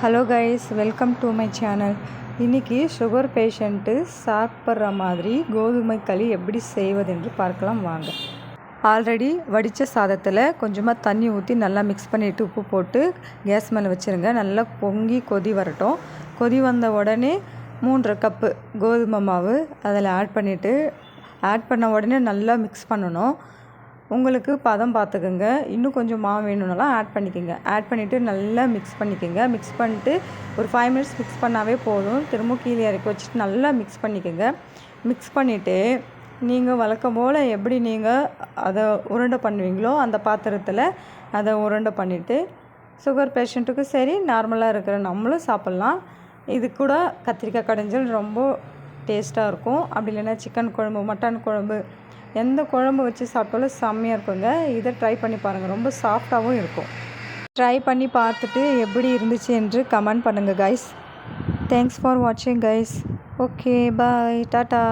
Hello guys, welcome to my channel. இன்றைக்கி sugar patient சாப்பிட்ற மாதிரி கோதுமை களி எப்படி செய்வது என்று பார்க்கலாம் வாங்க. ஆல்ரெடி வடித்த சாதத்தில் கொஞ்சமாக தண்ணி ஊற்றி நல்லா மிக்ஸ் பண்ணிவிட்டு உப்பு போட்டு கேஸ் மேலே வச்சுருங்க. நல்லா பொங்கி கொதி வரட்டும். கொதி வந்த உடனே 3 கப்பு கோதுமை மாவு அதில் ஆட் பண்ண உடனே நல்லா மிக்ஸ் பண்ணணும். உங்களுக்கு பதம் பார்த்துக்குங்க. இன்னும் கொஞ்சம் மாவு வேணும்னாலும் ஆட் பண்ணிக்கோங்க. ஆட் பண்ணிவிட்டு நல்லா மிக்ஸ் பண்ணிக்கோங்க. மிக்ஸ் பண்ணிட்டு ஒரு 5 மினிட்ஸ் மிக்ஸ் பண்ணாவே போதும். திரும்ப கீழே இறக்கி வச்சுட்டு நல்லா மிக்ஸ் பண்ணிக்கோங்க. மிக்ஸ் பண்ணிவிட்டு நீங்கள் வழக்கம் போல் எப்படி நீங்கள் அதை உருண்டை பண்ணுவீங்களோ அந்த பாத்திரத்தில் அதை உருண்டை பண்ணிவிட்டு சுகர் பேஷண்ட்டுக்கு சரி, நார்மலாக இருக்கிற நம்மளும் சாப்பிட்லாம். இது கூட கத்திரிக்காய் கடைஞ்சல் ரொம்ப டேஸ்ட்டாக இருக்கும். அப்படி இல்லைன்னா சிக்கன் குழம்பு, மட்டன் குழம்பு, எந்த குழம்பு வச்சு சாப்பிட்டாலும் செம்மையாக இருக்குங்க. இதை ட்ரை பண்ணி பாருங்கள். ரொம்ப சாஃப்டாகவும் இருக்கும். ட்ரை பண்ணி பார்த்துட்டு எப்படி இருந்துச்சு என்று கமெண்ட் பண்ணுங்கள் கைஸ். தேங்க்ஸ் ஃபார் வாட்சிங் கைஸ். ஓகே, பாய், டாட்டா.